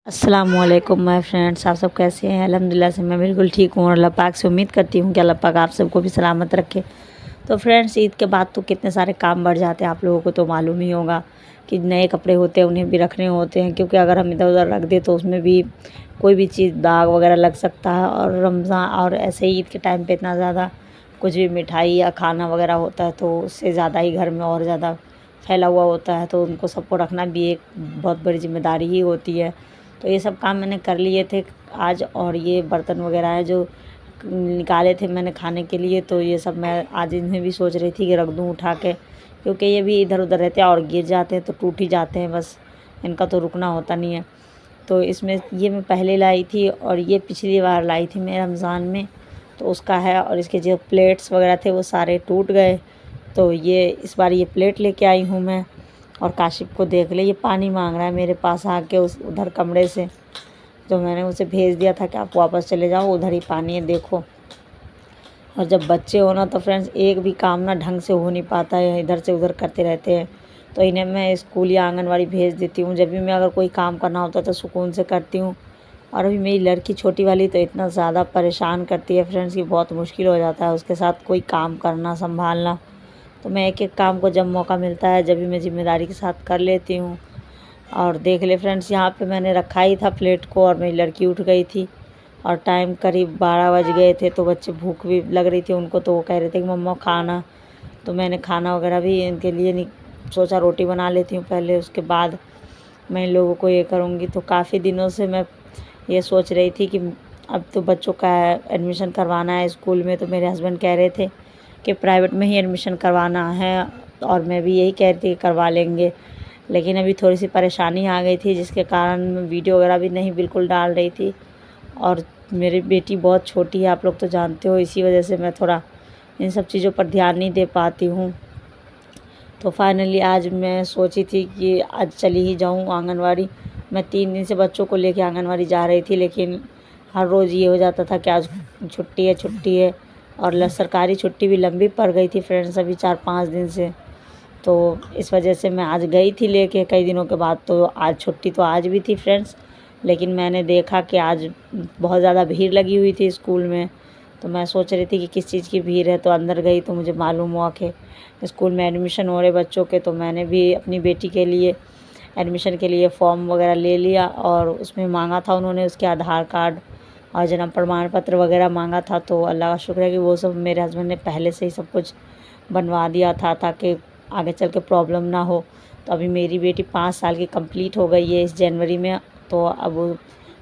अस्सलामुअलैकुम my friends, आप सब कैसे हैं। अल्हम्दुलिल्लाह से मैं बिल्कुल ठीक हूँ और अल्लाह पाक से उम्मीद करती हूँ कि अल्लाह पाक आप सबको भी सलामत रखे। तो फ्रेंड्स, ईद के बाद तो कितने सारे काम बढ़ जाते हैं, आप लोगों को तो मालूम ही होगा कि नए कपड़े होते हैं उन्हें भी रखने होते हैं, क्योंकि अगर हम इधर उधर रख दें तो उसमें भी कोई भी चीज़ दाग वगैरह लग सकता है। और रमज़ान और ऐसे ही ईद के टाइम पे इतना ज़्यादा कुछ भी मिठाई या खाना वगैरह होता है तो उससे ज़्यादा ही घर में और ज़्यादा फैला हुआ होता है, तो उनको सबको रखना भी एक बहुत बड़ी जिम्मेदारी ही होती है। तो ये सब काम मैंने कर लिए थे आज, और ये बर्तन वगैरह है जो निकाले थे मैंने खाने के लिए, तो ये सब मैं आज इन्हें भी सोच रही थी कि रख दूँ उठा के, क्योंकि ये भी इधर उधर रहते हैं और गिर जाते हैं तो टूट ही जाते हैं, बस इनका तो रुकना होता नहीं है। तो इसमें ये मैं पहले लाई थी और ये पिछली बार लाई थी मैं रमज़ान में, तो उसका है। और इसके जो प्लेट्स वगैरह थे वो सारे टूट गए, तो ये इस बार ये प्लेट लेके आई हूँ मैं। और काशिफ को देख ले, ये पानी मांग रहा है मेरे पास आके उस उधर कमरे से, तो मैंने उसे भेज दिया था कि आप वापस चले जाओ, उधर ही पानी है देखो। और जब बच्चे हो ना तो फ्रेंड्स एक भी काम ना ढंग से हो नहीं पाता है, इधर से उधर करते रहते हैं। तो इन्हें मैं स्कूल या आंगनवाड़ी भेज देती हूँ, जब भी मैं अगर कोई काम करना होता है तो सुकून से करती हूँ। और अभी मेरी लड़की छोटी वाली तो इतना ज़्यादा परेशान करती है फ्रेंड्स कि बहुत मुश्किल हो जाता है उसके साथ कोई काम करना संभालना। तो मैं एक एक काम को जब मौका मिलता है जब भी मैं ज़िम्मेदारी के साथ कर लेती हूँ। और देख ले फ्रेंड्स, यहाँ पे मैंने रखा ही था प्लेट को और मेरी लड़की उठ गई थी और टाइम करीब 12 बज गए थे, तो बच्चे भूख भी लग रही थी उनको, तो वो कह रहे थे कि मम्मा खाना। तो मैंने खाना वगैरह भी इनके लिए नहीं सोचा, रोटी बना लेती हूँ पहले, उसके बाद मैं इन लोगों को ये करूँगी। तो काफ़ी दिनों से मैं ये सोच रही थी कि अब तो बच्चों का एडमिशन करवाना है स्कूल में, तो मेरे हस्बैंड कह रहे थे कि प्राइवेट में ही एडमिशन करवाना है, और मैं भी यही कह रही थी कि करवा लेंगे। लेकिन अभी थोड़ी सी परेशानी आ गई थी जिसके कारण मैं वीडियो वगैरह भी नहीं बिल्कुल डाल रही थी। और मेरी बेटी बहुत छोटी है, आप लोग तो जानते हो, इसी वजह से मैं थोड़ा इन सब चीज़ों पर ध्यान नहीं दे पाती हूँ। तो फाइनली आज मैं सोची थी कि आज चली ही जाऊँ आंगनवाड़ी। मैं 3 दिन से बच्चों को लेके आंगनवाड़ी जा रही थी, लेकिन हर रोज़ ये हो जाता था कि आज छुट्टी है छुट्टी है। और सरकारी छुट्टी भी लंबी पड़ गई थी फ्रेंड्स अभी 4-5 दिन से, तो इस वजह से मैं आज गई थी लेके कई दिनों के बाद। तो आज छुट्टी तो आज भी थी फ्रेंड्स, लेकिन मैंने देखा कि आज बहुत ज़्यादा भीड़ लगी हुई थी स्कूल में। तो मैं सोच रही थी कि किस चीज़ की भीड़ है, तो अंदर गई तो मुझे मालूम हुआ कि स्कूल में एडमिशन हो रहे बच्चों के। तो मैंने भी अपनी बेटी के लिए एडमिशन के लिए फ़ॉर्म वगैरह ले लिया, और उसमें मांगा था उन्होंने उसके आधार कार्ड और जन्म प्रमाण पत्र वगैरह मांगा था। तो अल्लाह का शुक्र है कि वो सब मेरे हस्बैंड ने पहले से ही सब कुछ बनवा दिया था ताकि आगे चल के प्रॉब्लम ना हो। तो अभी मेरी बेटी 5 साल की कंप्लीट हो गई है इस जनवरी में, तो अब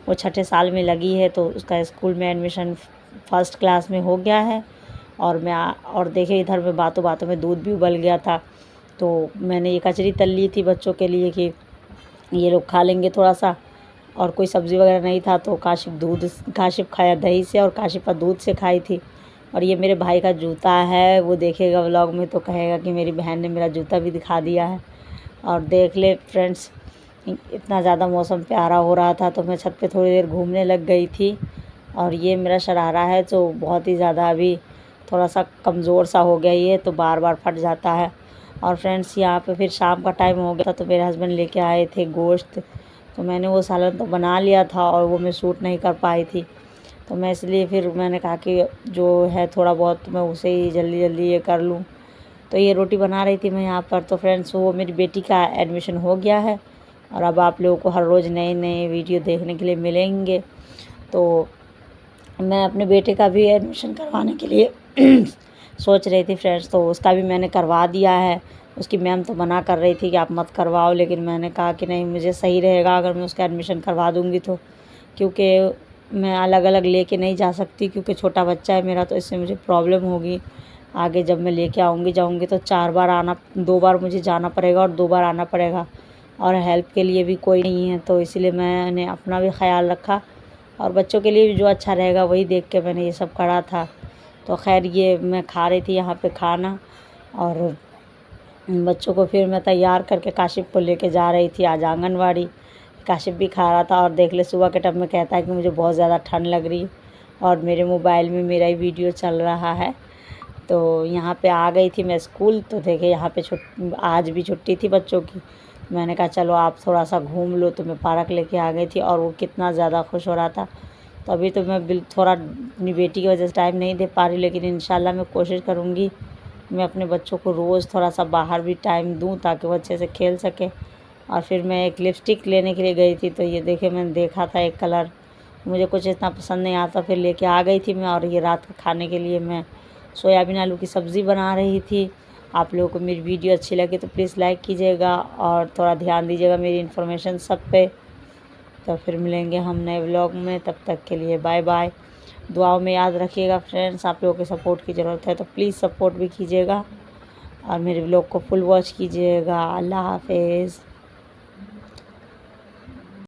वो छठे साल में लगी है, तो उसका स्कूल में एडमिशन फर्स्ट क्लास में हो गया है। और देखिए इधर में बातों बातों में दूध भी उबल गया था, तो मैंने ये कचरी तल ली थी बच्चों के लिए कि ये लोग खा लेंगे थोड़ा सा। और कोई सब्ज़ी वगैरह नहीं था, तो काशिफ खाया दही से और काशिफा दूध से खाई थी। और ये मेरे भाई का जूता है, वो देखेगा व्लॉग में तो कहेगा कि मेरी बहन ने मेरा जूता भी दिखा दिया है। और देख ले फ्रेंड्स, इतना ज़्यादा मौसम प्यारा हो रहा था तो मैं छत पे थोड़ी देर घूमने लग गई थी। और ये मेरा शरारा है जो बहुत ही ज़्यादा अभी थोड़ा सा कमज़ोर सा हो गया ये, तो बार बार फट जाता है। और फ्रेंड्स, यहाँ पे फिर शाम का टाइम हो गया था, तो मेरे हस्बैंड लेके आए थे गोश्त, तो मैंने वो सालन तो बना लिया था और वो मैं शूट नहीं कर पाई थी। तो मैं इसलिए फिर मैंने कहा कि जो है थोड़ा बहुत मैं उसे ही जल्दी जल्दी ये कर लूँ। तो ये रोटी बना रही थी मैं यहाँ पर। तो फ्रेंड्स, वो मेरी बेटी का एडमिशन हो गया है, और अब आप लोगों को हर रोज़ नए नए वीडियो देखने के लिए मिलेंगे। तो मैं अपने बेटे का भी एडमिशन करवाने के लिए सोच रही थी फ्रेंड्स, तो उसका भी मैंने करवा दिया है। उसकी मैम तो मना कर रही थी कि आप मत करवाओ, लेकिन मैंने कहा कि नहीं, मुझे सही रहेगा अगर मैं उसका एडमिशन करवा दूँगी तो, क्योंकि मैं अलग अलग लेके नहीं जा सकती, क्योंकि छोटा बच्चा है मेरा, तो इससे मुझे प्रॉब्लम होगी आगे जब मैं लेके जाऊँगी तो 4 बार आना, 2 बार मुझे जाना पड़ेगा और 2 बार आना पड़ेगा, और हेल्प के लिए भी कोई नहीं है। तो इसलिए मैंने अपना भी ख्याल रखा और बच्चों के लिए भी जो अच्छा रहेगा वही देख के मैंने ये सब करा था। तो खैर, ये मैं खा रही थी यहाँ पे खाना, और बच्चों को फिर मैं तैयार करके काशिफ को लेके जा रही थी आज आंगनवाड़ी। काशिफ भी खा रहा था, और देख ले सुबह के टाइम में कहता है कि मुझे बहुत ज़्यादा ठंड लग रही है, और मेरे मोबाइल में मेरा ही वीडियो चल रहा है। तो यहाँ पे आ गई थी मैं स्कूल, तो देखे यहाँ पे आज भी छुट्टी थी बच्चों की, मैंने कहा चलो आप थोड़ा सा घूम लो, तो मैं पार्क लेके आ गई थी और वो कितना ज़्यादा खुश हो रहा था। तो अभी तो मैं थोड़ा अपनी बेटी की वजह से टाइम नहीं दे पा रही, लेकिन इंशाल्लाह मैं कोशिश करूँगी मैं अपने बच्चों को रोज़ थोड़ा सा बाहर भी टाइम दूँ ताकि वो अच्छे से खेल सके। और फिर मैं एक लिपस्टिक लेने के लिए गई थी, तो ये देखिए मैंने देखा था एक कलर, मुझे कुछ इतना पसंद नहीं आता, फिर लेके आ गई थी मैं। और ये रात का खाने के लिए मैं सोयाबीन आलू की सब्ज़ी बना रही थी। आप लोगों को मेरी वीडियो अच्छी लगे तो प्लीज़ लाइक कीजिएगा और थोड़ा ध्यान दीजिएगा मेरी इन्फॉर्मेशन सब पे। तो फिर मिलेंगे हम नए व्लॉग में, तब तक के लिए बाय बाय। दुआओं में याद रखिएगा फ्रेंड्स, आप लोगों के सपोर्ट की ज़रूरत है, तो प्लीज़ सपोर्ट भी कीजिएगा और मेरे व्लॉग को फुल वॉच कीजिएगा। अल्लाह हाफिज़।